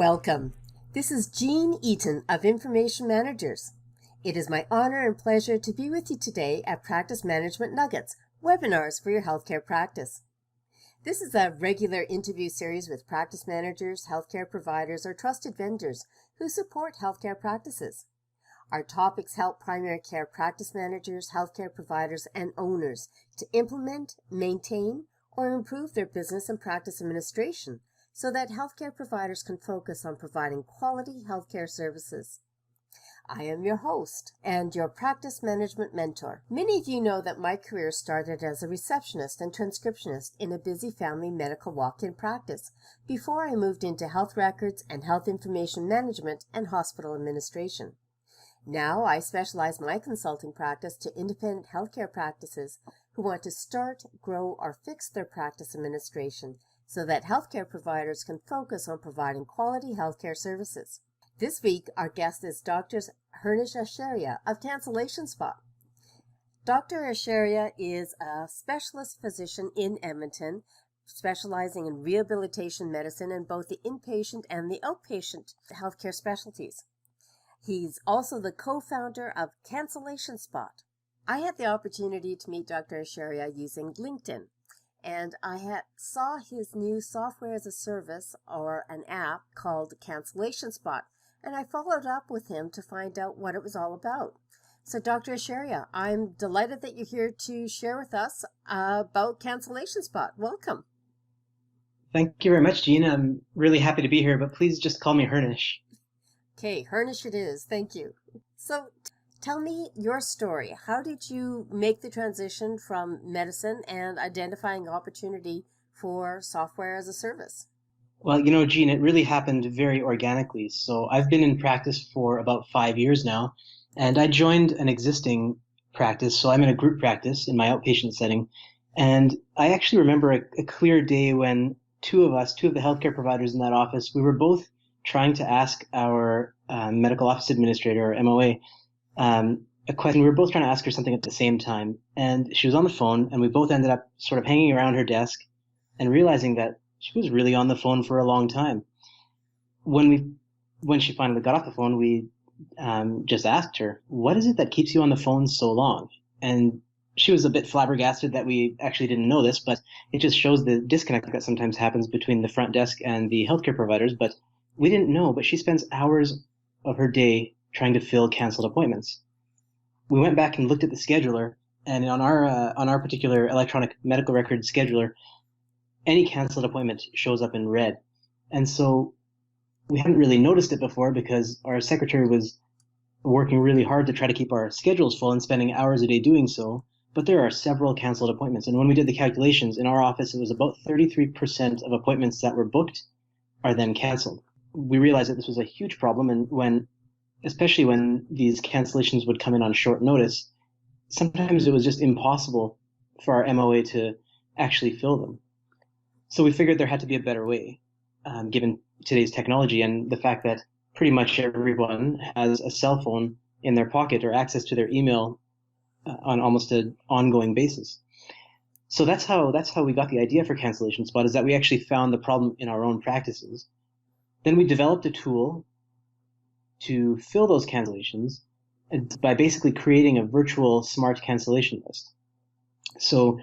Welcome. This is Jean Eaton of Information Managers. It is my honor and pleasure to be with you today at Practice Management Nuggets, webinars for your healthcare practice. This is a regular interview series with practice managers, healthcare providers, or trusted vendors who support healthcare practices. Our topics help primary care practice managers, healthcare providers, and owners to implement, maintain, or improve their business and practice administration so that healthcare providers can focus on providing quality healthcare services. I am your host and your practice management mentor. Many of you know that my career started as a receptionist and transcriptionist in a busy family medical walk-in practice before I moved into health records and health information management and hospital administration. Now I specialize my consulting practice to independent healthcare practices who want to start, grow, or fix their practice administration so that healthcare providers can focus on providing quality healthcare services. This week, our guest is Dr. Hernish Acharya of Cancellation Spot. Dr. Acharya is a specialist physician in Edmonton, specializing in rehabilitation medicine in both the inpatient and the outpatient healthcare specialties. He's also the co-founder of Cancellation Spot. I had the opportunity to meet Dr. Acharya using LinkedIn, and I saw his new software as a service or an app called Cancellation Spot, and I followed up with him to find out what it was all about. So Dr. Acharya, I'm delighted that you're here to share with us about Cancellation Spot. Welcome. Thank you very much, Jean. I'm really happy to be here, but please just call me Hernish. Okay, Hernish it is. Thank you. So tell me your story. How did you make the transition from medicine and identifying opportunity for software as a service? Well, Jean, it really happened very organically. So I've been in practice for about 5 years now, and I joined an existing practice. So I'm in a group practice in my outpatient setting. And I actually remember a clear day when two of the healthcare providers in that office, we were both trying to ask our medical office administrator, or MOA, a question. We were both trying to ask her something at the same time. And she was on the phone, and we both ended up sort of hanging around her desk and realizing that she was really on the phone for a long time. When she finally got off the phone, we just asked her, "What is it that keeps you on the phone so long?" And she was a bit flabbergasted that we actually didn't know this, but it just shows the disconnect that sometimes happens between the front desk and the healthcare providers. But we didn't know, but she spends hours of her day trying to fill canceled appointments. We went back and looked at the scheduler, and on our particular electronic medical record scheduler, any canceled appointment shows up in red. And so we hadn't really noticed it before because our secretary was working really hard to try to keep our schedules full and spending hours a day doing so. But there are several canceled appointments. And when we did the calculations in our office, it was about 33% of appointments that were booked are then canceled. We realized that this was a huge problem. And especially when these cancellations would come in on short notice, sometimes it was just impossible for our MOA to actually fill them. So we figured there had to be a better way, given today's technology and the fact that pretty much everyone has a cell phone in their pocket or access to their email on almost an ongoing basis. So that's how we got the idea for Cancellation Spot, is that we actually found the problem in our own practices. Then we developed a tool to fill those cancellations by basically creating a virtual smart cancellation list. So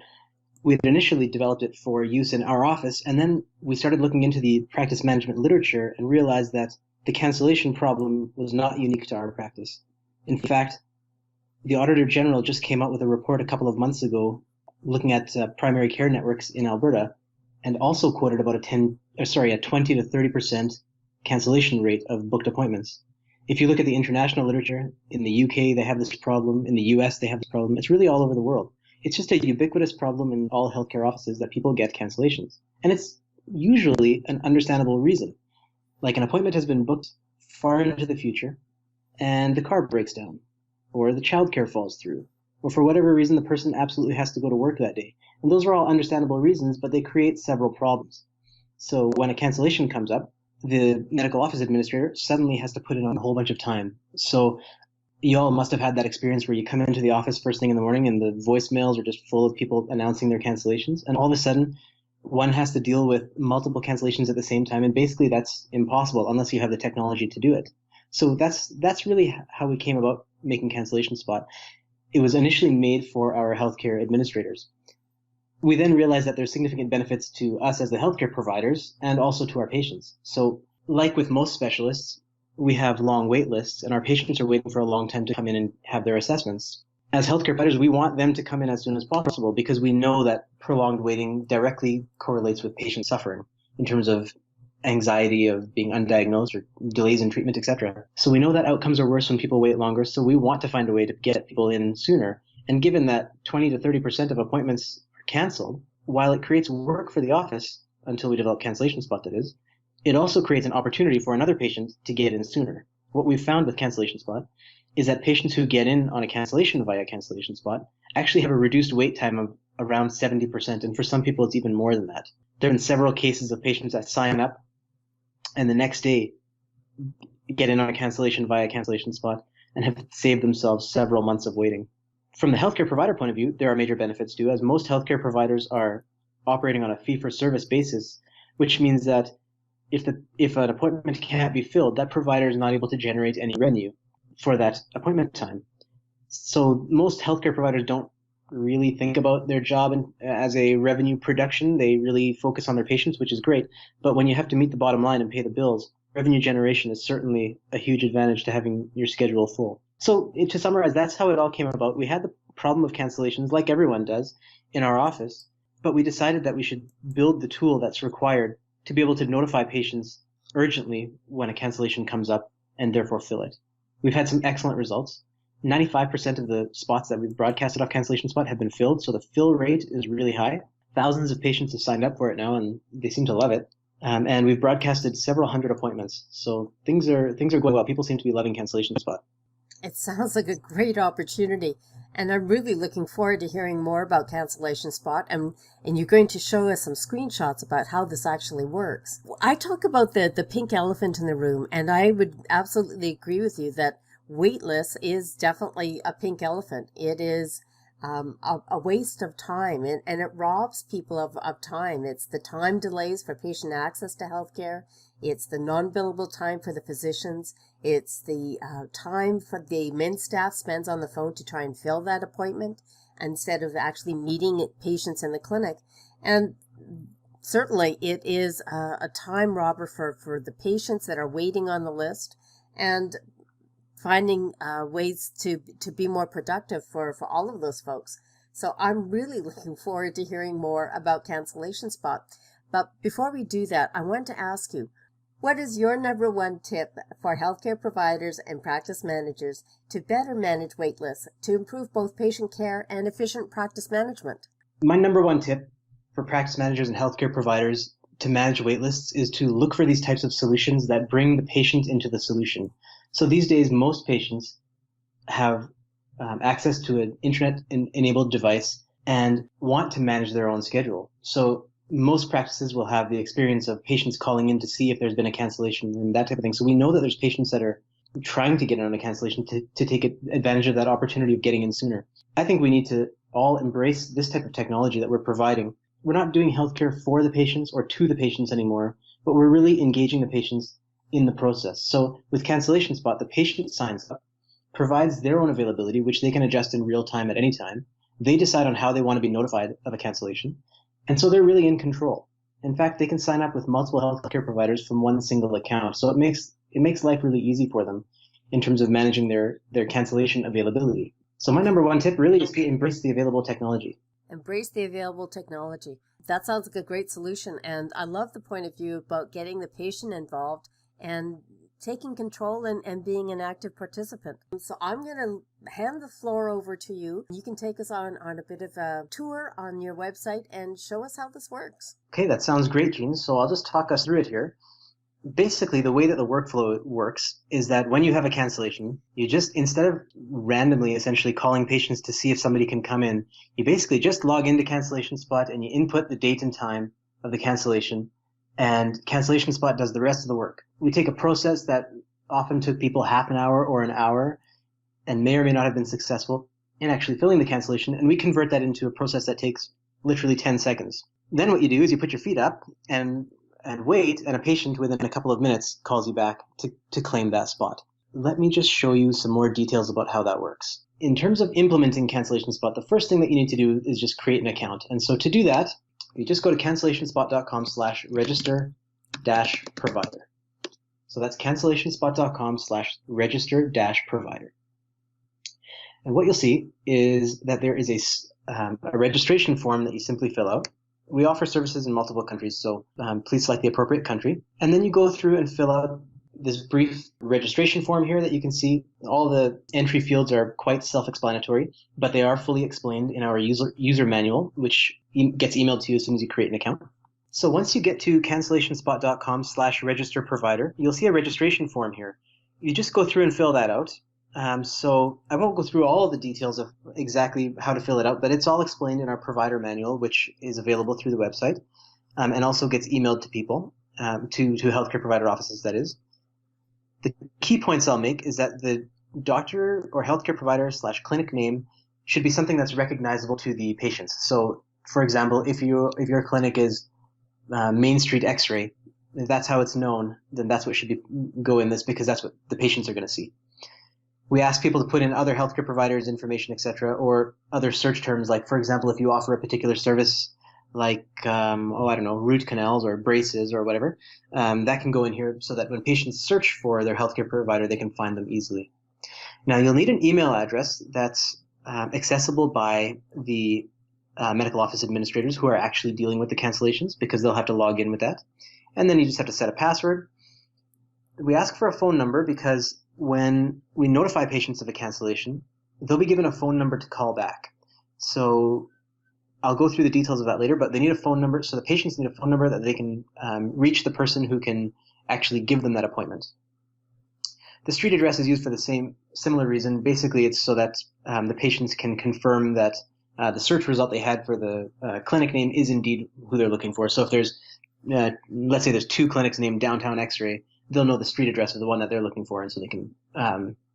we had initially developed it for use in our office, and then we started looking into the practice management literature and realized that the cancellation problem was not unique to our practice. In fact, the Auditor General just came out with a report a couple of months ago looking at primary care networks in Alberta, and also quoted about a 20 to 30% cancellation rate of booked appointments. If you look at the international literature, in the UK they have this problem, in the US they have this problem. It's really all over the world. It's just a ubiquitous problem in all healthcare offices that people get cancellations. And it's usually an understandable reason. Like an appointment has been booked far into the future, and the car breaks down, or the childcare falls through, or for whatever reason the person absolutely has to go to work that day. And those are all understandable reasons, but they create several problems. So when a cancellation comes up, the medical office administrator suddenly has to put in a whole bunch of time. So you all must have had that experience where you come into the office first thing in the morning and the voicemails are just full of people announcing their cancellations. And all of a sudden, one has to deal with multiple cancellations at the same time, and basically that's impossible unless you have the technology to do it. So that's really how we came about making Cancellation Spot. It was initially made for our healthcare administrators. We then realized that there's significant benefits to us as the healthcare providers and also to our patients. So like with most specialists, we have long wait lists, and our patients are waiting for a long time to come in and have their assessments. As healthcare providers, we want them to come in as soon as possible because we know that prolonged waiting directly correlates with patient suffering in terms of anxiety of being undiagnosed or delays in treatment, etc. So we know that outcomes are worse when people wait longer, so we want to find a way to get people in sooner. And given that 20 to 30% of appointments are canceled, while it creates work for the office until we develop Cancellation Spot, that is, it also creates an opportunity for another patient to get in sooner. What we've found with Cancellation Spot is that patients who get in on a cancellation via Cancellation Spot actually have a reduced wait time of around 70%, and for some people it's even more than that. There have been several cases of patients that sign up and the next day get in on a cancellation via Cancellation Spot and have saved themselves several months of waiting. From the healthcare provider point of view, there are major benefits too, as most healthcare providers are operating on a fee-for-service basis, which means that if an appointment can't be filled, that provider is not able to generate any revenue for that appointment time. So most healthcare providers don't really think about their job as a revenue production. They really focus on their patients, which is great. But when you have to meet the bottom line and pay the bills, revenue generation is certainly a huge advantage to having your schedule full. So to summarize, that's how it all came about. We had the problem of cancellations, like everyone does, in our office, but we decided that we should build the tool that's required to be able to notify patients urgently when a cancellation comes up and therefore fill it. We've had some excellent results. 95% of the spots that we've broadcasted off Cancellation Spot have been filled, so the fill rate is really high. Thousands of patients have signed up for it now, and they seem to love it. And we've broadcasted several hundred appointments, so things are going well. People seem to be loving Cancellation Spot. It sounds like a great opportunity, and I'm really looking forward to hearing more about Cancellation Spot, and you're going to show us some screenshots about how this actually works. I talk about the pink elephant in the room, and I would absolutely agree with you that waitlist is definitely a pink elephant. It is a waste of time, and it robs people of time. It's the time delays for patient access to healthcare. It's the non-billable time for the physicians. It's the time for the admin staff spends on the phone to try and fill that appointment instead of actually meeting patients in the clinic. And certainly it is a time robber for the patients that are waiting on the list, and finding ways to be more productive for all of those folks. So I'm really looking forward to hearing more about Cancellation Spot. But before we do that, I want to ask you, what is your number one tip for healthcare providers and practice managers to better manage waitlists, to improve both patient care and efficient practice management? My number one tip for practice managers and healthcare providers to manage waitlists is to look for these types of solutions that bring the patient into the solution. So these days, most patients have access to an internet-enabled device and want to manage their own schedule. So most practices will have the experience of patients calling in to see if there's been a cancellation and that type of thing. So we know that there's patients that are trying to get in on a cancellation to take advantage of that opportunity of getting in sooner. I think we need to all embrace this type of technology that we're providing. We're not doing healthcare for the patients or to the patients anymore, but we're really engaging the patients in the process. So with Cancellation Spot, the patient signs up, provides their own availability, which they can adjust in real time at any time. They decide on how they want to be notified of a cancellation. And so they're really in control. In fact, they can sign up with multiple healthcare providers from one single account. So it makes life really easy for them in terms of managing their cancellation availability. So my number one tip really is to embrace the available technology. Embrace the available technology. That sounds like a great solution. And I love the point of view about getting the patient involved and taking control and being an active participant. So I'm going to hand the floor over to you. You can take us on a bit of a tour on your website and show us how this works. Okay, that sounds great, Jean. So I'll just talk us through it here. Basically, the way that the workflow works is that when you have a cancellation, you just, instead of randomly essentially calling patients to see if somebody can come in, you basically just log into Cancellation Spot and you input the date and time of the cancellation, and Cancellation Spot does the rest of the work. We take a process that often took people half an hour or an hour and may or may not have been successful in actually filling the cancellation, and we convert that into a process that takes literally 10 seconds. Then what you do is you put your feet up and wait, and a patient within a couple of minutes calls you back to claim that spot. Let me just show you some more details about how that works. In terms of implementing Cancellation Spot, the first thing that you need to do is just create an account. And so to do that, you just go to cancellationspot.com/register-provider. So that's cancellationspot.com/register-provider. And what you'll see is that there is a registration form that you simply fill out. We offer services in multiple countries, so please select the appropriate country. And then you go through and fill out this brief registration form here that you can see. All the entry fields are quite self-explanatory, but they are fully explained in our user manual, which gets emailed to you as soon as you create an account. So once you get to cancellationspot.com/register-provider, you'll see a registration form here. You just go through and fill that out. So I won't go through all of the details of exactly how to fill it out, but it's all explained in our provider manual, which is available through the website, and also gets emailed to people, to healthcare provider offices, that is. The key points I'll make is that the doctor or healthcare provider / clinic name should be something that's recognizable to the patients. So, for example, if your clinic is Main Street X-ray, if that's how it's known, then that's what should go in this, because that's what the patients are going to see. We ask people to put in other healthcare providers' information, etc., or other search terms, like, for example, if you offer a particular service like, root canals or braces or whatever, that can go in here so that when patients search for their healthcare provider, they can find them easily. Now, you'll need an email address that's accessible by the medical office administrators who are actually dealing with the cancellations, because they'll have to log in with that. And then you just have to set a password. We ask for a phone number because when we notify patients of a cancellation, they'll be given a phone number to call back. So I'll go through the details of that later, but they need a phone number. So the patients need a phone number that they can reach the person who can actually give them that appointment. The street address is used for the similar reason. Basically, it's so that the patients can confirm that the search result they had for the clinic name is indeed who they're looking for. So if there's, let's say there's 2 clinics named Downtown X-ray, they'll know the street address of the one that they're looking for, and so they can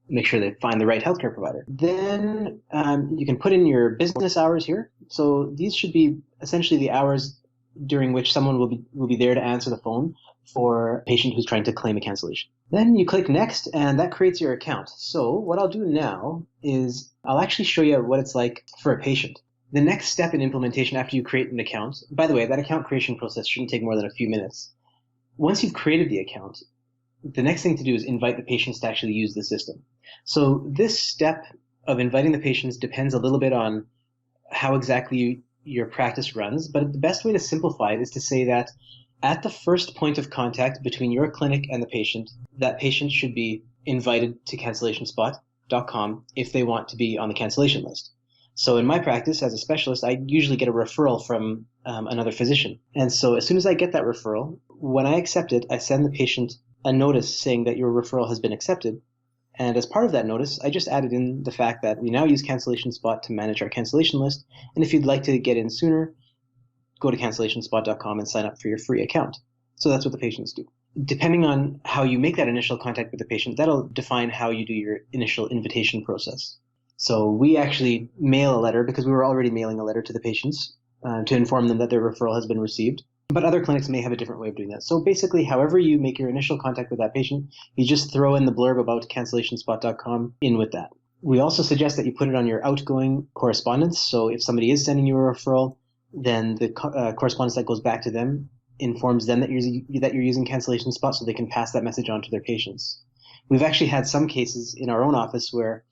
make sure they find the right healthcare provider. Then you can put in your business hours here. So these should be essentially the hours during which someone will be there to answer the phone for a patient who's trying to claim a cancellation. Then you click next, and that creates your account. So what I'll do now is I'll actually show you what it's like for a patient. The next step in implementation after you create an account, by the way, that account creation process shouldn't take more than a few minutes. Once you've created the account, the next thing to do is invite the patients to actually use the system. So this step of inviting the patients depends a little bit on how exactly your practice runs, but the best way to simplify it is to say that at the first point of contact between your clinic and the patient, that patient should be invited to cancellationspot.com if they want to be on the cancellation list. So in my practice as a specialist, I usually get a referral from another physician. And so as soon as I get that referral, when I accept it, I send the patient a notice saying that your referral has been accepted. And as part of that notice, I just added in the fact that we now use Cancellation Spot to manage our cancellation list. And if you'd like to get in sooner, go to cancellationspot.com and sign up for your free account. So that's what the patients do. Depending on how you make that initial contact with the patient, that'll define how you do your initial invitation process. So we actually mail a letter, because we were already mailing a letter to the patients to inform them that their referral has been received. But other clinics may have a different way of doing that. So basically, however you make your initial contact with that patient, you just throw in the blurb about cancellationspot.com in with that. We also suggest that you put it on your outgoing correspondence. So if somebody is sending you a referral, then the correspondence that goes back to them informs them that you're using Cancellation Spot, so they can pass that message on to their patients. We've actually had some cases in our own office where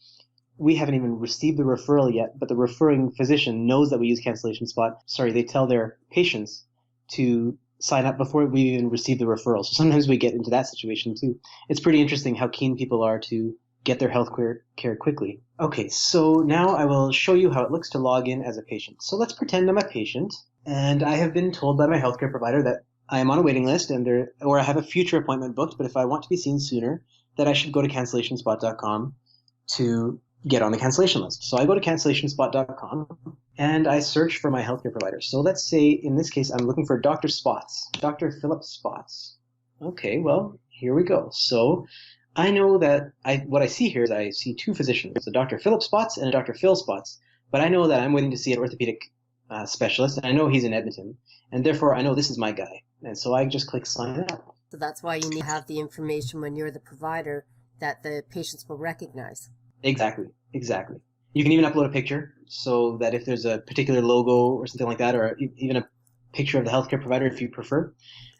we haven't even received the referral yet, but the referring physician knows that we use Cancellation Spot. They tell their patients to sign up before we even receive the referral. So sometimes we get into that situation too. It's pretty interesting how keen people are to get their health care quickly. Okay, so now I will show you how it looks to log in as a patient. So let's pretend I'm a patient, and I have been told by my healthcare provider that I am on a waiting list, or I have a future appointment booked, but if I want to be seen sooner, that I should go to cancellationspot.com to get on the cancellation list. So I go to cancellationspot.com and I search for my healthcare provider. So let's say in this case I'm looking for Dr. Spots, Dr. Philip Spots. Okay, well, here we go. So I know that what I see here is I see 2 physicians, a Dr. Philip Spots and a Dr. Phil Spots, but I know that I'm waiting to see an orthopedic specialist, and I know he's in Edmonton, and therefore I know this is my guy. And so I just click sign up. So that's why you need to have the information when you're the provider that the patients will recognize. Exactly. You can even upload a picture so that if there's a particular logo or something like that, or even a picture of the healthcare provider if you prefer,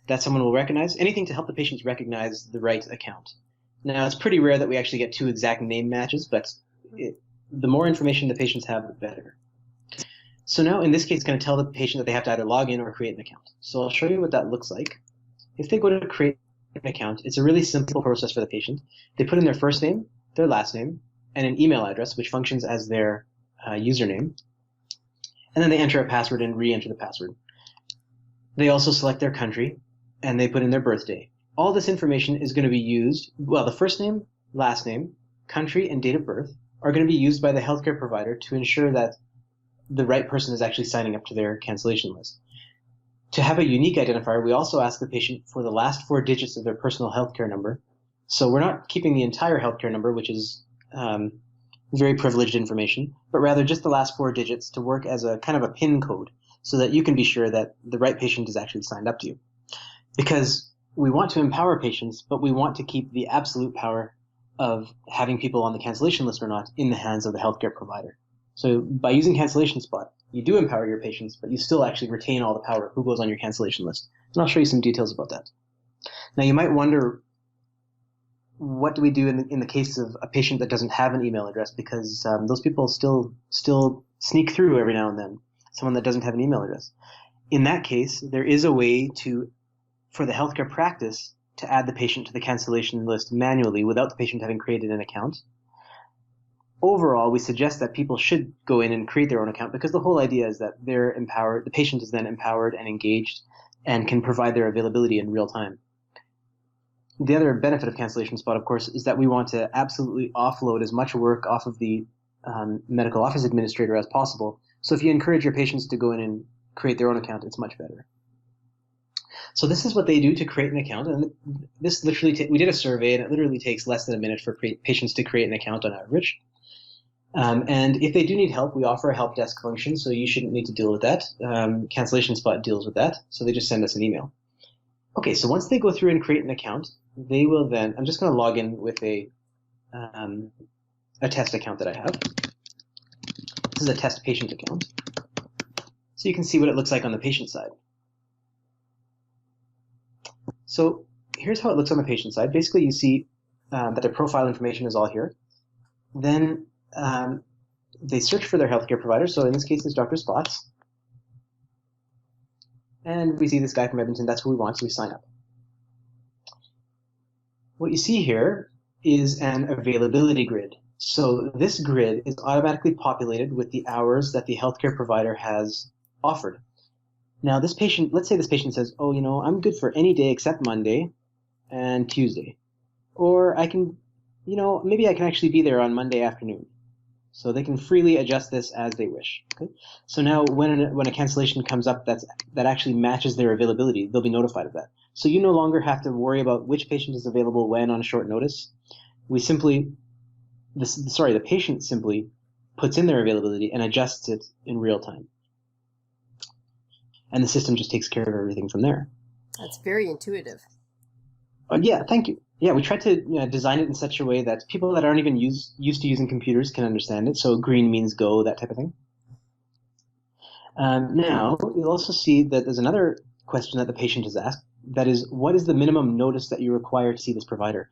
that someone will recognize. Anything to help the patients recognize the right account. Now, it's pretty rare that we actually get two exact name matches, but the more information the patients have, the better. So now, in this case, it's going to tell the patient that they have to either log in or create an account. So I'll show you what that looks like. If they go to create an account, it's a really simple process for the patient. They put in their first name, their last name, and an email address, which functions as their username. And then they enter a password and re-enter the password. They also select their country, and they put in their birthday. All this information is going to be used, well, the first name, last name, country, and date of birth are going to be used by the healthcare provider to ensure that the right person is actually signing up to their cancellation list. To have a unique identifier, we also ask the patient for the last 4 digits of their personal healthcare number. So we're not keeping the entire healthcare number, which is very privileged information, but rather just the last 4 digits to work as a kind of a PIN code so that you can be sure that the right patient is actually signed up to you. Because we want to empower patients, but we want to keep the absolute power of having people on the cancellation list or not in the hands of the healthcare provider. So by using Cancellation Spot, you do empower your patients, but you still actually retain all the power of who goes on your cancellation list. And I'll show you some details about that. Now, you might wonder, what do we do in the case of a patient that doesn't have an email address? Because those people still sneak through every now and then, someone that doesn't have an email address. In that case, there is a way for the healthcare practice to add the patient to the cancellation list manually without the patient having created an account. Overall, we suggest that people should go in and create their own account because the whole idea is that they're empowered, the patient is then empowered and engaged and can provide their availability in real time. The other benefit of Cancellation Spot, of course, is that we want to absolutely offload as much work off of the medical office administrator as possible. So if you encourage your patients to go in and create their own account, it's much better. So this is what they do to create an account. And this literally, we did a survey, and it literally takes less than a minute for patients to create an account on average. And if they do need help, we offer a help desk function, so you shouldn't need to deal with that. Cancellation Spot deals with that, so they just send us an email. Okay, so once they go through and create an account, they will then, I'm just going to log in with a test account that I have. This is a test patient account. So you can see what it looks like on the patient side. So here's how it looks on the patient side. Basically, you see that their profile information is all here. Then they search for their healthcare provider. So in this case, it's Dr. Spots. And we see this guy from Edmonton. That's who we want, so we sign up. What you see here is an availability grid. So this grid is automatically populated with the hours that the healthcare provider has offered. Now, this patient, let's say this patient says, oh, I'm good for any day except Monday and Tuesday. Or I can, maybe I can actually be there on Monday afternoon. So they can freely adjust this as they wish. Okay? So now when a cancellation comes up that actually matches their availability, they'll be notified of that. So you no longer have to worry about which patient is available when on short notice. The patient simply puts in their availability and adjusts it in real time. And the system just takes care of everything from there. That's very intuitive. Yeah, thank you. Yeah, we tried to design it in such a way that people that aren't even used to using computers can understand it. So green means go, that type of thing. Now, you'll also see that there's another question that the patient is asked. That is, what is the minimum notice that you require to see this provider?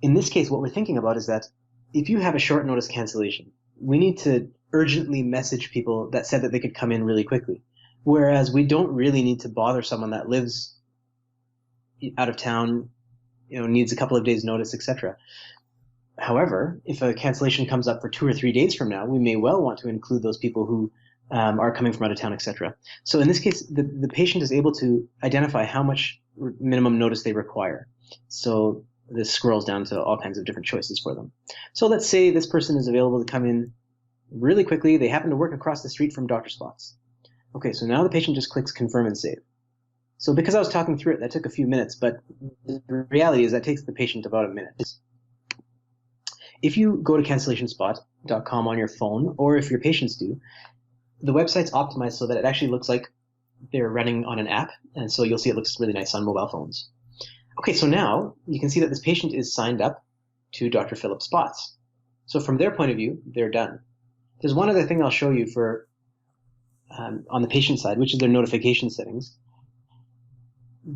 In this case, what we're thinking about is that if you have a short notice cancellation, we need to urgently message people that said that they could come in really quickly. Whereas we don't really need to bother someone that lives out of town, needs a couple of days notice, etc. However, if a cancellation comes up for 2 or 3 days from now, we may well want to include those people who are coming from out of town, etc. So in this case, the patient is able to identify how much minimum notice they require. So this scrolls down to all kinds of different choices for them. So let's say this person is available to come in really quickly. They happen to work across the street from Dr. Spots. Okay, so now the patient just clicks confirm and save. So because I was talking through it, that took a few minutes, but the reality is that takes the patient about a minute. If you go to cancellationspot.com on your phone, or if your patients do, the website's optimized so that it actually looks like they're running on an app, and so you'll see it looks really nice on mobile phones. Okay, so now you can see that this patient is signed up to Dr. Philip's spots. So from their point of view, they're done. There's one other thing I'll show you for on the patient side, which is their notification settings.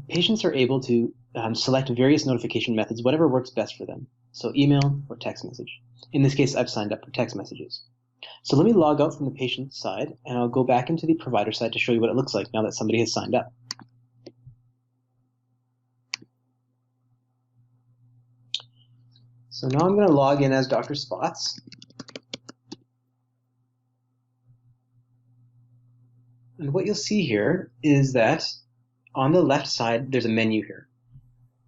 Patients are able to select various notification methods, whatever works best for them. So email or text message. In this case, I've signed up for text messages. So let me log out from the patient side, and I'll go back into the provider side to show you what it looks like now that somebody has signed up. So now I'm going to log in as Dr. Spots. And what you'll see here is that on the left side, there's a menu here.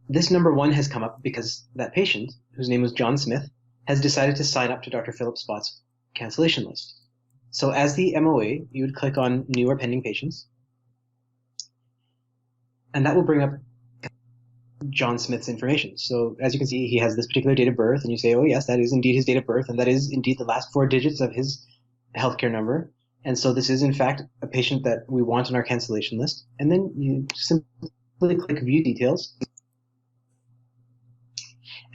This number 1 has come up because that patient, whose name was John Smith, has decided to sign up to Dr. Philip Spot's cancellation list. So as the MOA, you would click on New or Pending Patients, and that will bring up John Smith's information. So as you can see, he has this particular date of birth, and you say, oh yes, that is indeed his date of birth, and that is indeed the last 4 digits of his healthcare number. And so this is in fact a patient that we want on our cancellation list. And then you simply click View Details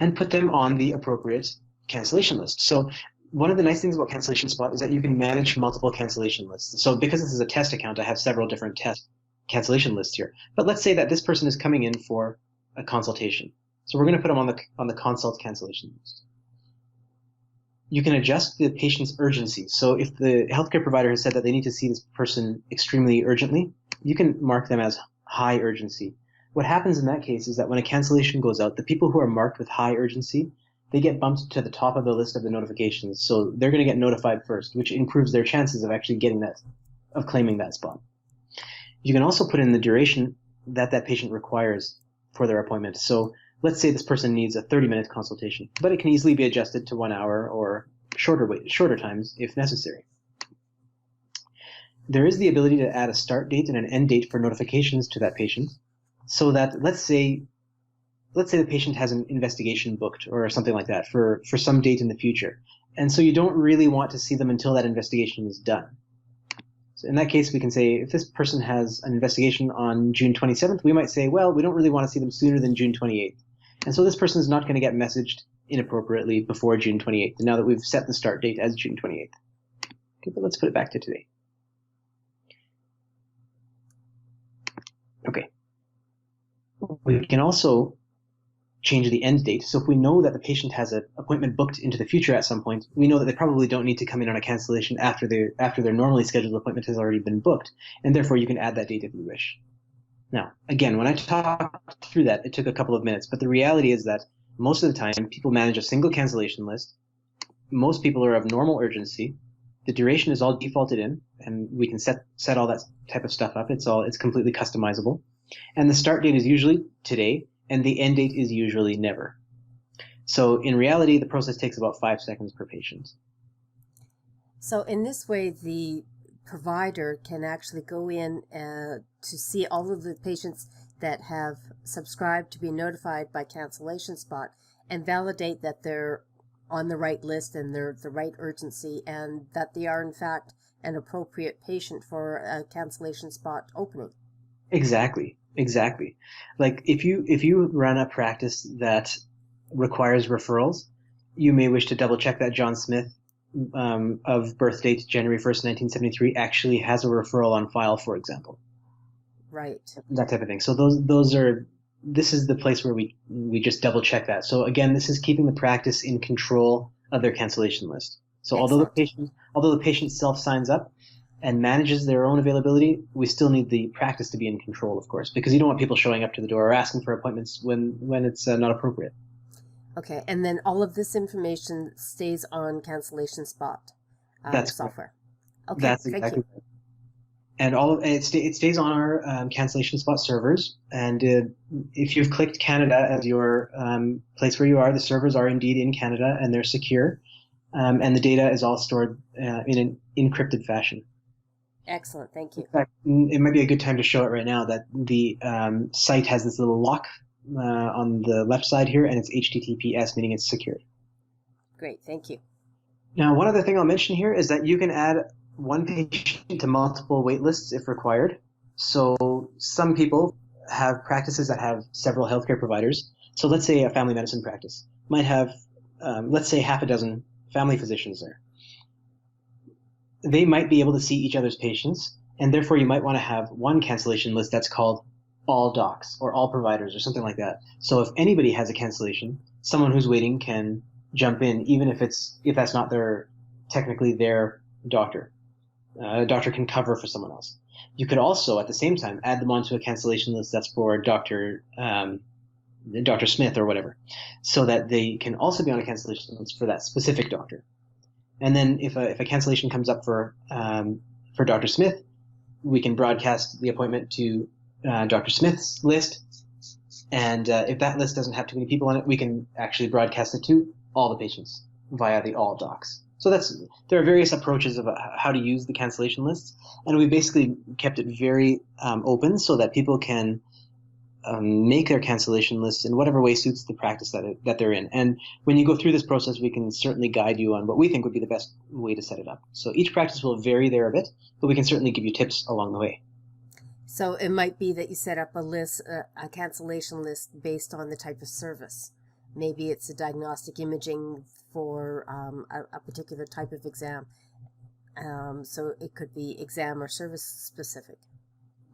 and put them on the appropriate cancellation list. So one of the nice things about Cancellation Spot is that you can manage multiple cancellation lists. So because this is a test account, I have several different test cancellation lists here. But let's say that this person is coming in for a consultation. So we're going to put them on the consult cancellation list. You can adjust the patient's urgency. So if the healthcare provider has said that they need to see this person extremely urgently, you can mark them as high urgency. What happens in that case is that when a cancellation goes out, the people who are marked with high urgency, they get bumped to the top of the list of the notifications. So they're going to get notified first, which improves their chances of actually getting that, of claiming that spot. You can also put in the duration that that patient requires for their appointment. So let's say this person needs a 30-minute consultation, but it can easily be adjusted to 1 hour or shorter times if necessary. There is the ability to add a start date and an end date for notifications to that patient, so that let's say the patient has an investigation booked or something like that for some date in the future, and so you don't really want to see them until that investigation is done. So in that case, we can say if this person has an investigation on June 27th, we might say, well, we don't really want to see them sooner than June 28th. And so this person is not going to get messaged inappropriately before June 28th, now that we've set the start date as June 28th. Okay, but let's put it back to today. Okay. We can also change the end date. So if we know that the patient has an appointment booked into the future at some point, we know that they probably don't need to come in on a cancellation after their normally scheduled appointment has already been booked, and therefore you can add that date if you wish. Now, again, when I talked through that, it took a couple of minutes, but the reality is that most of the time people manage a single cancellation list. Most people are of normal urgency. The duration is all defaulted in, and we can set all that type of stuff up. It's completely customizable. And the start date is usually today, and the end date is usually never. So in reality, the process takes about 5 seconds per patient. So in this way, the provider can actually go in to see all of the patients that have subscribed to be notified by Cancellation Spot and validate that they're on the right list and they're the right urgency and that they are in fact an appropriate patient for a Cancellation Spot opening. Exactly. Like if you run a practice that requires referrals, you may wish to double check that John Smith of birth date January 1st, 1973 actually has a referral on file, for example. Right. That type of thing. So this is the place where we just double check that. So again, this is keeping the practice in control of their cancellation list. So Excellent. although the patient self signs up and manages their own availability, we still need the practice to be in control, of course, because you don't want people showing up to the door or asking for appointments when it's not appropriate. Okay, and then all of this information stays on Cancellation Spot That's software. Okay, That's exactly right. And it stays on our Cancellation Spot servers. And if you've clicked Canada as your place where you are, the servers are indeed in Canada and they're secure. And the data is all stored in an encrypted fashion. Excellent, thank you. In fact, it might be a good time to show it right now that the site has this little lock on the left side here, and it's HTTPS, meaning it's secure. Great, thank you. Now, one other thing I'll mention here is that you can add one patient to multiple wait lists if required. So some people have practices that have several healthcare providers. So let's say a family medicine practice might have, let's say, half a dozen family physicians there. They might be able to see each other's patients, and therefore you might want to have one cancellation list that's called all docs or all providers or something like that. So if anybody has a cancellation, someone who's waiting can jump in, even if that's not technically their doctor. A doctor can cover for someone else. You could also, at the same time, add them onto a cancellation list that's for Dr. Smith or whatever, so that they can also be on a cancellation list for that specific doctor. And then if a cancellation comes up for Dr. Smith, we can broadcast the appointment to Dr. Smith's list. And if that list doesn't have too many people on it, we can actually broadcast it to all the patients via the all docs. So there are various approaches of how to use the cancellation lists, and we basically kept it very open so that people can make their cancellation lists in whatever way suits the practice that they're in. And when you go through this process, we can certainly guide you on what we think would be the best way to set it up. So each practice will vary there a bit, but we can certainly give you tips along the way. So it might be that you set up a cancellation list based on the type of service. Maybe it's a diagnostic imaging for a particular type of exam. So it could be exam or service specific.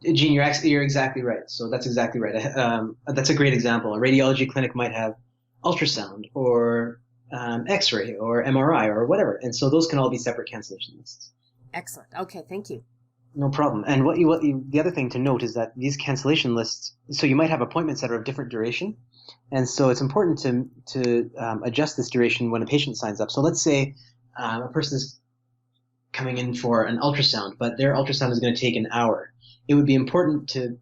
Gene, you're exactly right. So that's exactly right. That's a great example. A radiology clinic might have ultrasound or X-ray or MRI or whatever, and so those can all be separate cancellation lists. Excellent. Okay, thank you. No problem. And the other thing to note is that these cancellation lists. So you might have appointments that are of different duration, and so it's important to adjust this duration when a patient signs up. So let's say a person is coming in for an ultrasound, but their ultrasound is going to take an hour. It would be important to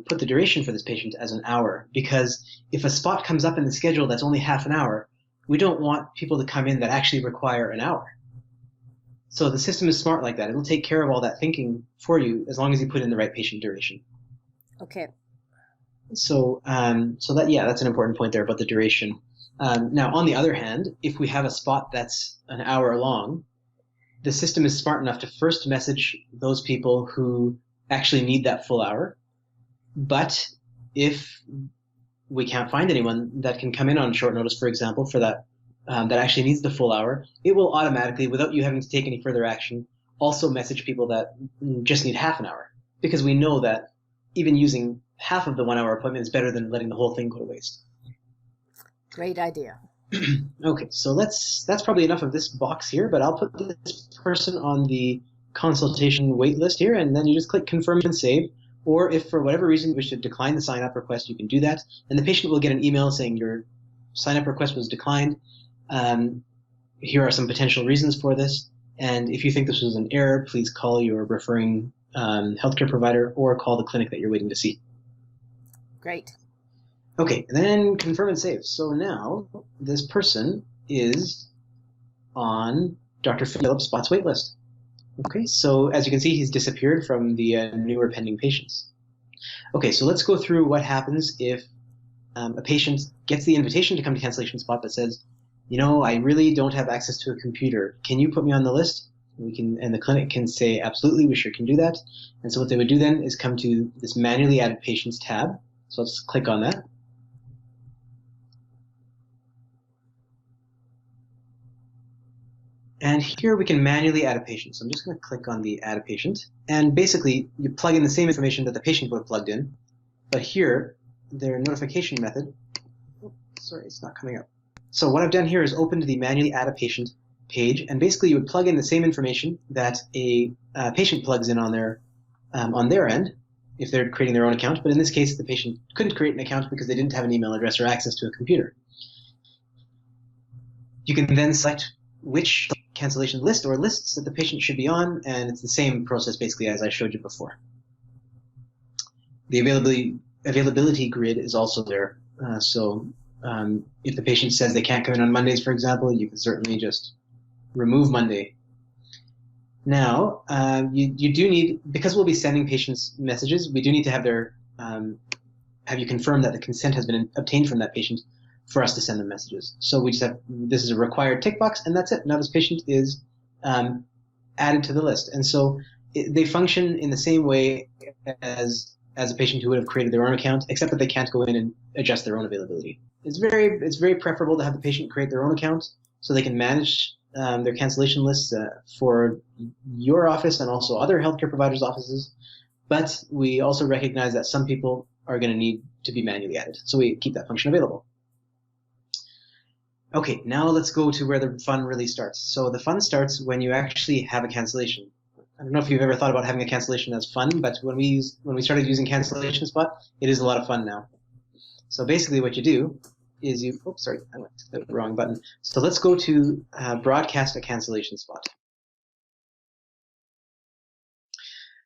put the duration for this patient as an hour, because if a spot comes up in the schedule that's only half an hour, we don't want people to come in that actually require an hour. So the system is smart like that. It'll take care of all that thinking for you as long as you put in the right patient duration. Okay. So that's an important point there about the duration. Now, on the other hand, if we have a spot that's an hour long, the system is smart enough to first message those people who actually need that full hour. But if we can't find anyone that can come in on short notice, for example, for that actually needs the full hour, it will automatically, without you having to take any further action, also message people that just need half an hour, because we know that even using half of the 1 hour appointment is better than letting the whole thing go to waste. Great idea. Okay, so that's probably enough of this box here, but I'll put this person on the consultation wait list here, and then you just click confirm and save. Or if for whatever reason you wish to decline the sign-up request, you can do that, and the patient will get an email saying your sign-up request was declined. Here are some potential reasons for this, and if you think this was an error, please call your referring healthcare provider or call the clinic that you're waiting to see. Great. Okay, and then confirm and save. So now this person is on Dr. Philip Spot's wait list. Okay, so as you can see, he's disappeared from the newer pending patients. Okay, so let's go through what happens if a patient gets the invitation to come to Cancellation Spot but says, I really don't have access to a computer. Can you put me on the list? And the clinic can say, absolutely, we sure can do that. And so what they would do then is come to this manually added patients tab. So let's click on that. And here we can manually add a patient. So I'm just going to click on the add a patient. And basically, you plug in the same information that the patient would have plugged in. But here, their notification method, sorry, it's not coming up. So what I've done here is opened the manually add a patient page. And basically, you would plug in the same information that a patient plugs in on their end if they're creating their own account. But in this case, the patient couldn't create an account because they didn't have an email address or access to a computer. You can then select which cancellation list or lists that the patient should be on, and it's the same process basically as I showed you before. The availability grid is also there. So if the patient says they can't come in on Mondays, for example, you can certainly just remove Monday. Now, you do need, because we'll be sending patients messages, we do need to have have you confirm that the consent has been obtained from that patient for us to send them messages. So we just have, this is a required tick box, and that's it. Now this patient is added to the list. And so they function in the same way as a patient who would have created their own account, except that they can't go in and adjust their own availability. It's very preferable to have the patient create their own account so they can manage their cancellation lists for your office and also other healthcare providers' offices. But we also recognize that some people are going to need to be manually added, so we keep that function available. Okay, now let's go to where the fun really starts. So the fun starts when you actually have a cancellation. I don't know if you've ever thought about having a cancellation as fun, but when we started using Cancellation Spot, it is a lot of fun now. So basically what you do is oops, sorry, I went to the wrong button. So let's go to broadcast a cancellation spot.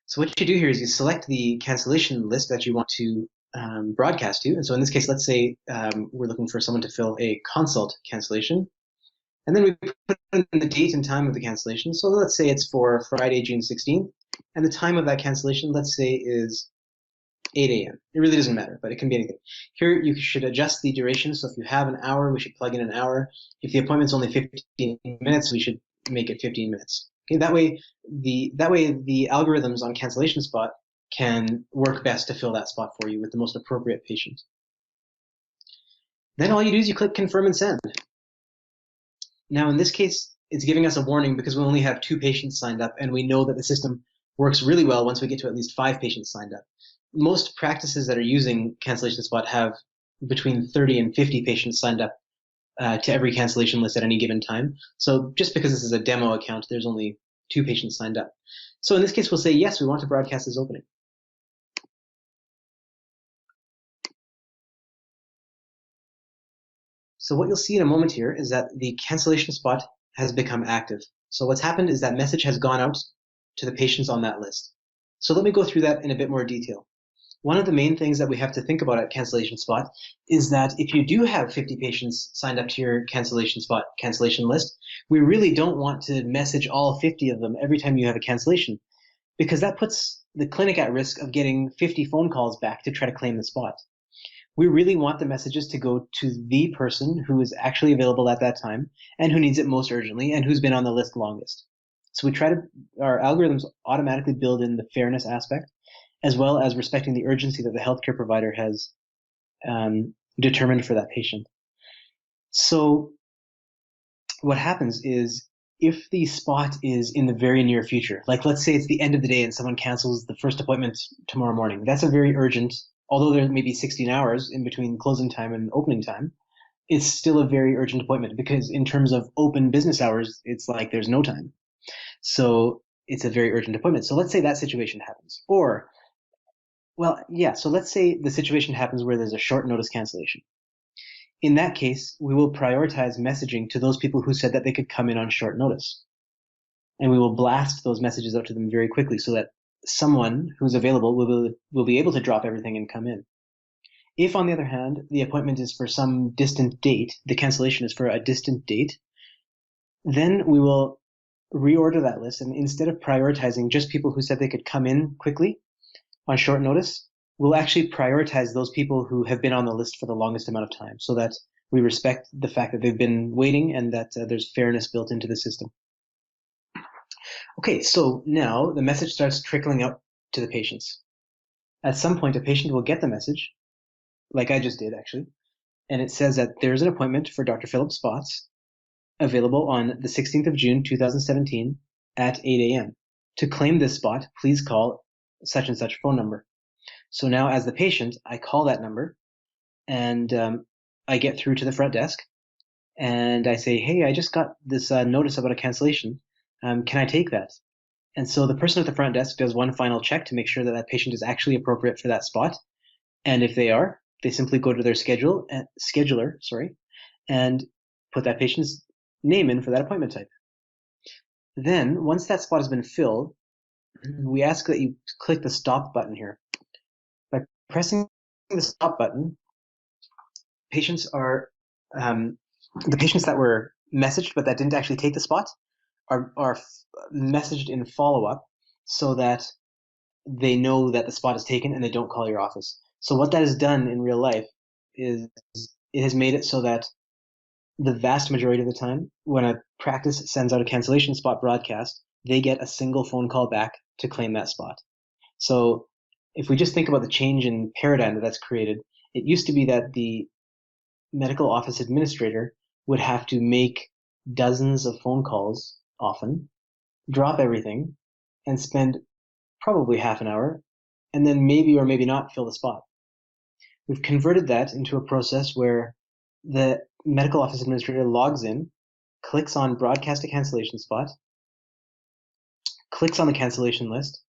So what you do here is you select the cancellation list that you want to broadcast to. And so in this case, let's say we're looking for someone to fill a consult cancellation. And then we put in the date and time of the cancellation. So let's say it's for Friday, June 16th. And the time of that cancellation, let's say, is 8 a.m. It really doesn't matter, but it can be anything. Here, you should adjust the duration. So if you have an hour, we should plug in an hour. If the appointment's only 15 minutes, we should make it 15 minutes. Okay, that way the algorithms on Cancellation Spot can work best to fill that spot for you with the most appropriate patient. Then all you do is you click confirm and send. Now in this case, it's giving us a warning because we only have 2 patients signed up, and we know that the system works really well once we get to at least 5 patients signed up. Most practices that are using Cancellation Spot have between 30 and 50 patients signed up to every cancellation list at any given time. So just because this is a demo account, there's only 2 patients signed up. So in this case, we'll say, yes, we want to broadcast this opening. So what you'll see in a moment here is that the cancellation spot has become active. So what's happened is that message has gone out to the patients on that list. So let me go through that in a bit more detail. One of the main things that we have to think about at Cancellation Spot is that if you do have 50 patients signed up to your Cancellation Spot cancellation list, we really don't want to message all 50 of them every time you have a cancellation, because that puts the clinic at risk of getting 50 phone calls back to try to claim the spot. We really want the messages to go to the person who is actually available at that time and who needs it most urgently and who's been on the list longest. So our algorithms automatically build in the fairness aspect, as well as respecting the urgency that the healthcare provider has determined for that patient. So what happens is if the spot is in the very near future, like let's say it's the end of the day and someone cancels the first appointment tomorrow morning, that's a very urgent, although there may be 16 hours in between closing time and opening time, it's still a very urgent appointment because in terms of open business hours, it's like there's no time. So it's a very urgent appointment. So let's say that situation happens. Or, well, yeah, so let's say the situation happens where there's a short notice cancellation. In that case, we will prioritize messaging to those people who said that they could come in on short notice. And we will blast those messages out to them very quickly so that someone who's available will be able to drop everything and come in. If, on the other hand, the appointment is for some distant date, the cancellation is for a distant date, then we will reorder that list. And instead of prioritizing just people who said they could come in quickly on short notice, we'll actually prioritize those people who have been on the list for the longest amount of time so that we respect the fact that they've been waiting and that there's fairness built into the system. Okay, so now the message starts trickling out to the patients. At some point, a patient will get the message, like I just did actually, and it says that there's an appointment for Dr. Philip Spots available on the 16th of June, 2017 at 8 a.m. To claim this spot, please call such and such phone number. So now as the patient, I call that number and I get through to the front desk and I say, hey, I just got this notice about a cancellation. Can I take that? And so the person at the front desk does one final check to make sure that that patient is actually appropriate for that spot. And if they are, they simply go to their scheduler, and put that patient's name in for that appointment type. Then, once that spot has been filled, we ask that you click the stop button here. By pressing the stop button, the patients that were messaged but that didn't actually take the spot are messaged in follow-up so that they know that the spot is taken and they don't call your office. So what that has done in real life is it has made it so that the vast majority of the time when a practice sends out a cancellation spot broadcast, they get a single phone call back to claim that spot. So if we just think about the change in paradigm that's created, it used to be that the medical office administrator would have to make dozens of phone calls often, drop everything, and spend probably half an hour, and then maybe or maybe not fill the spot. We've converted that into a process where the medical office administrator logs in, clicks on broadcast a cancellation spot, clicks on the cancellation list,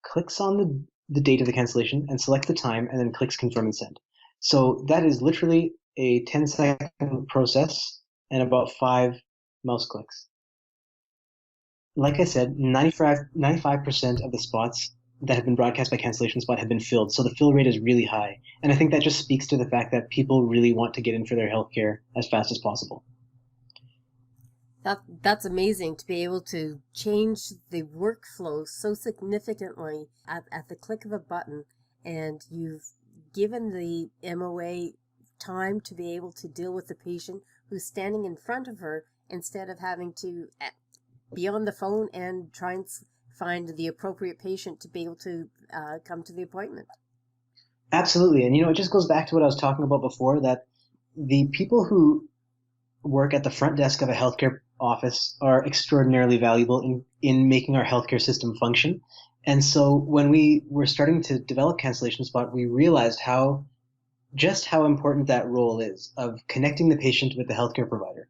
clicks on the date of the cancellation and selects the time, and then clicks confirm and send. So that is literally a 10-second process and about 5 mouse clicks. Like I said, 95% of the spots that have been broadcast by Cancellation Spot have been filled. So the fill rate is really high. And I think that just speaks to the fact that people really want to get in for their healthcare as fast as possible. That's amazing to be able to change the workflow so significantly at the click of a button, and you've given the MOA time to be able to deal with the patient who's standing in front of her instead of having to be on the phone and try and find the appropriate patient to be able to come to the appointment. Absolutely. And, it just goes back to what I was talking about before, that the people who work at the front desk of a healthcare office are extraordinarily valuable in making our healthcare system function. And so when we were starting to develop Cancellation Spot, we realized just how important that role is of connecting the patient with the healthcare provider,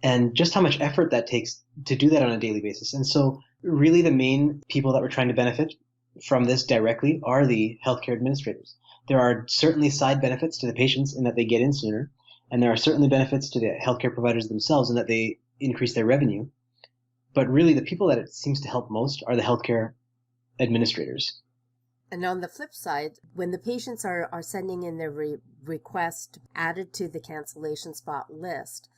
and just how much effort that takes to do that on a daily basis. And so really the main people that we're trying to benefit from this directly are the healthcare administrators. There are certainly side benefits to the patients in that they get in sooner, and there are certainly benefits to the healthcare providers themselves in that they increase their revenue. But really the people that it seems to help most are the healthcare administrators. And on the flip side, when the patients are sending in their request added to the Cancellation Spot list,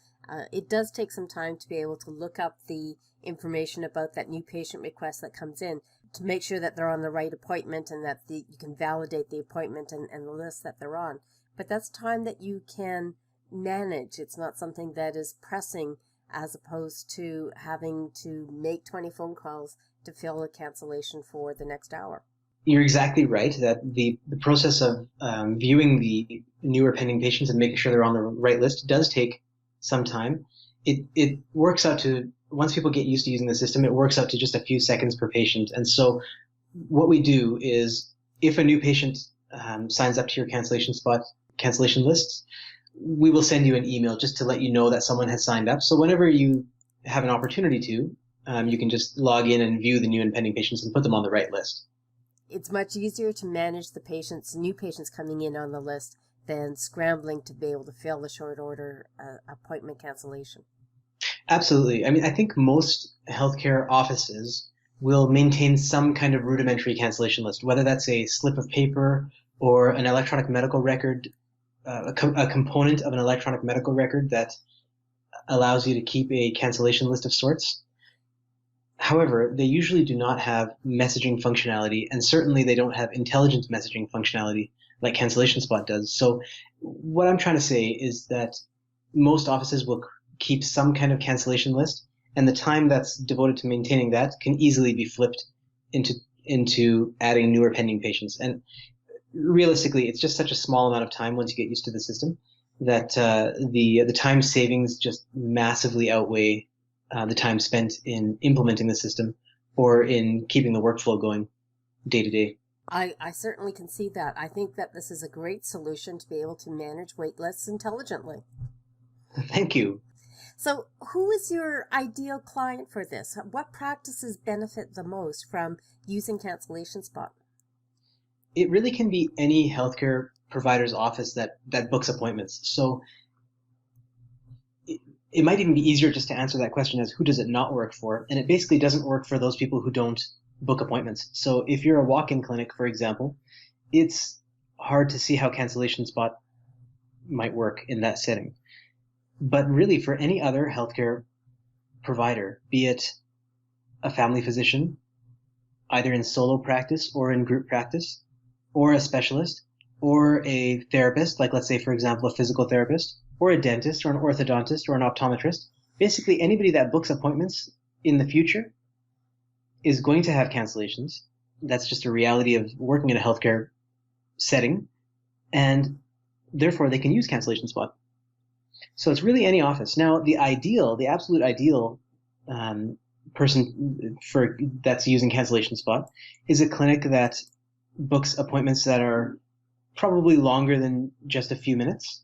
it does take some time to be able to look up the information about that new patient request that comes in to make sure that they're on the right appointment and that you can validate the appointment and the list that they're on. But that's time that you can manage. It's not something that is pressing as opposed to having to make 20 phone calls to fill a cancellation for the next hour. You're exactly right that the process of viewing the newer pending patients and making sure they're on the right list does take some time. It works out to, once people get used to using the system, it works out to just a few seconds per patient. And so what we do is, if a new patient signs up to your Cancellation Spot cancellation lists, we will send you an email just to let you know that someone has signed up. So whenever you have an opportunity to, you can just log in and view the new and pending patients and put them on the right list. It's much easier to manage the new patients coming in on the list than scrambling to be able to fill the short order appointment cancellation. Absolutely. I mean, I think most healthcare offices will maintain some kind of rudimentary cancellation list, whether that's a slip of paper or an electronic medical record, a component of an electronic medical record that allows you to keep a cancellation list of sorts. However, they usually do not have messaging functionality, and certainly they don't have intelligent messaging functionality like Cancellation Spot does. So what I'm trying to say is that most offices will keep some kind of cancellation list, and the time that's devoted to maintaining that can easily be flipped into adding newer pending patients. And realistically, it's just such a small amount of time once you get used to the system that the time savings just massively outweigh the time spent in implementing the system or in keeping the workflow going day to day. I certainly can see that. I think that this is a great solution to be able to manage wait lists intelligently. Thank you. So who is your ideal client for this? What practices benefit the most from using Cancellation Spot? It really can be any healthcare provider's office that books appointments. So it might even be easier just to answer that question as who does it not work for? And it basically doesn't work for those people who don't book appointments. So if you're a walk-in clinic, for example, it's hard to see how Cancellation Spot might work in that setting. But really, for any other healthcare provider, be it a family physician, either in solo practice or in group practice, or a specialist, or a therapist, like let's say, for example, a physical therapist, or a dentist, or an orthodontist, or an optometrist, basically anybody that books appointments in the future is going to have cancellations. That's just a reality of working in a healthcare setting, and therefore they can use Cancellation Spot. So it's really any office. Now, the absolute ideal person that's using Cancellation Spot is a clinic that books appointments that are probably longer than just a few minutes,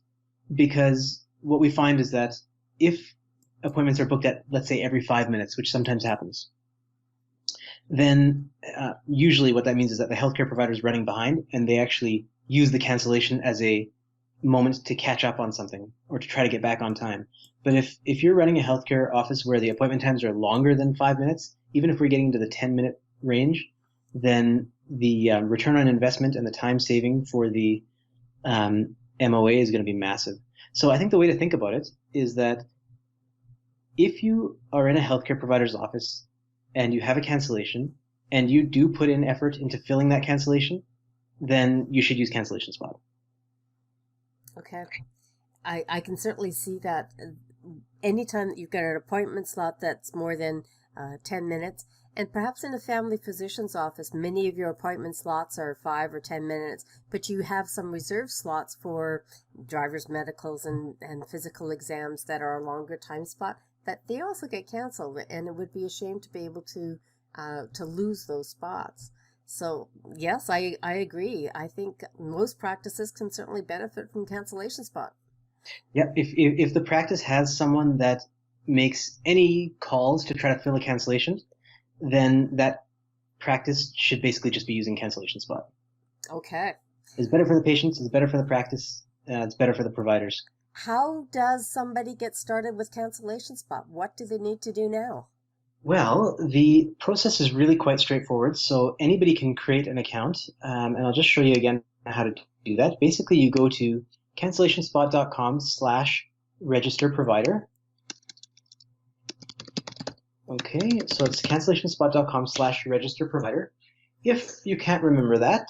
because what we find is that if appointments are booked at, let's say, every 5 minutes, which sometimes happens, then usually what that means is that the healthcare provider is running behind, and they actually use the cancellation as a moment to catch up on something or to try to get back on time. But if you're running a healthcare office where the appointment times are longer than 5 minutes, even if we're getting to the 10-minute range, then the return on investment and the time saving for the MOA is going to be massive. So I think the way to think about it is that if you are in a healthcare provider's office and you have a cancellation and you do put in effort into filling that cancellation, then you should use Cancellation Spot. Okay. I can certainly see that anytime that you've got an appointment slot that's more than 10 minutes, and perhaps in a family physician's office, many of your appointment slots are 5 or 10 minutes, but you have some reserved slots for driver's medicals and physical exams that are a longer time spot, that they also get canceled, and it would be a shame to be able to lose those spots. So yes, I agree. I think most practices can certainly benefit from Cancellation Spot. Yeah, if the practice has someone that makes any calls to try to fill a cancellation, then that practice should basically just be using Cancellation Spot. Okay. It's better for the patients, it's better for the practice, it's better for the providers. How does somebody get started with Cancellation Spot? What do they need to do now? Well, the process is really quite straightforward. So anybody can create an account, and I'll just show you again how to do that. Basically, you go to cancellationspot.com/register provider. Okay, so it's cancellationspot.com/register provider. If you can't remember that,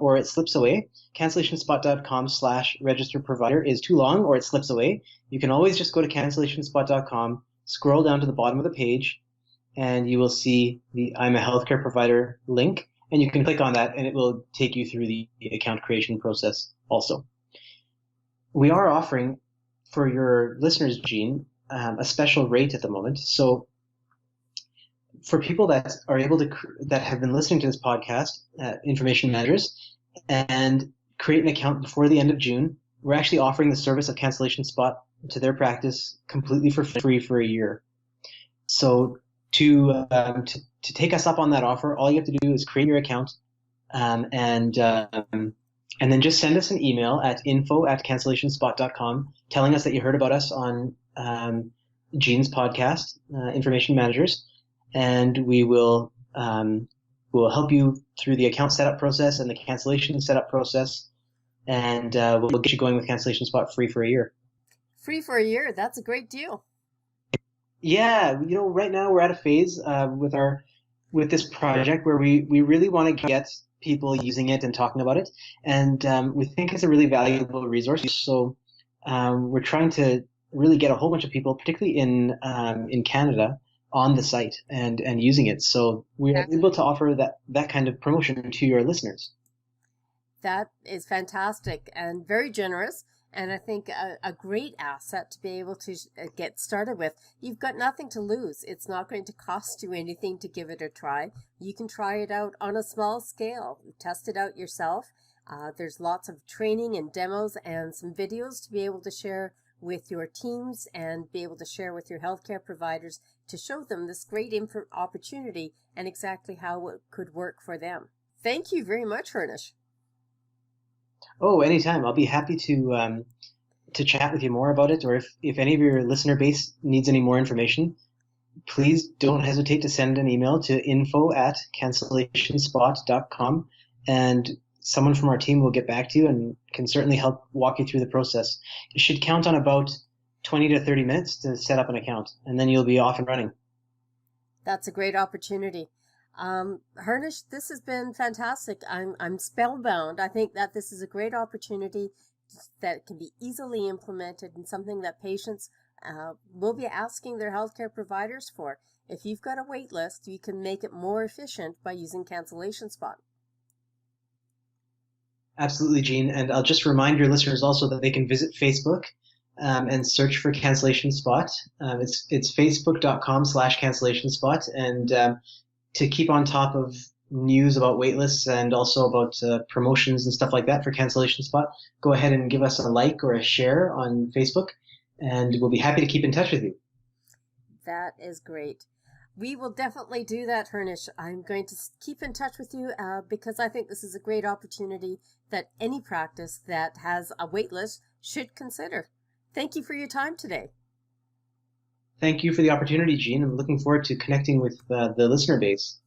or it slips away, cancellationspot.com/register provider is too long, or it slips away. You can always just go to cancellationspot.com, scroll down to the bottom of the page, and you will see the I'm a healthcare provider link, and you can click on that, and it will take you through the account creation process also. We are offering for your listeners, Gene, a special rate at the moment. So for people that are able to, that have been listening to this podcast, information managers, and create an account before the end of June, we're actually offering the service of Cancellation Spot to their practice completely for free for a year. So to take us up on that offer, all you have to do is create your account, and then just send us an email at info@cancellationspot.com telling us that you heard about us on Gene's podcast, Information Managers, and we will we'll help you through the account setup process and the cancellation setup process, and we'll get you going with Cancellation Spot free for a year. Free for a year, that's a great deal. Yeah, right now we're at a phase with this project where we really want to get people using it and talking about it, and we think it's a really valuable resource. So we're trying to really get a whole bunch of people, particularly in Canada, on the site and using it. So we're able to offer that kind of promotion to your listeners. That is fantastic and very generous. And I think a great asset to be able to get started with. You've got nothing to lose. It's not going to cost you anything to give it a try. You can try it out on a small scale. Test it out yourself. There's lots of training and demos and some videos to be able to share with your teams and be able to share with your healthcare providers to show them this great opportunity and exactly how it could work for them. Thank you very much, Hernish. Oh, anytime. I'll be happy to chat with you more about it, or if any of your listener base needs any more information, please don't hesitate to send an email to info@cancellationspot.com, and someone from our team will get back to you and can certainly help walk you through the process. You should count on about 20 to 30 minutes to set up an account, and then you'll be off and running. That's a great opportunity. Hernish, this has been fantastic. I'm spellbound. I think that this is a great opportunity that can be easily implemented and something that patients will be asking their healthcare providers for. If you've got a wait list, you can make it more efficient by using Cancellation Spot. Absolutely, Jean. And I'll just remind your listeners also that they can visit Facebook and search for Cancellation Spot. It's facebook.com/Cancellation Spot. And to keep on top of news about waitlists and also about promotions and stuff like that for Cancellation Spot, go ahead and give us a like or a share on Facebook, and we'll be happy to keep in touch with you. That is great. We will definitely do that, Hernish. I'm going to keep in touch with you because I think this is a great opportunity that any practice that has a wait list should consider. Thank you for your time today. Thank you for the opportunity, Jean. I'm looking forward to connecting with the listener base.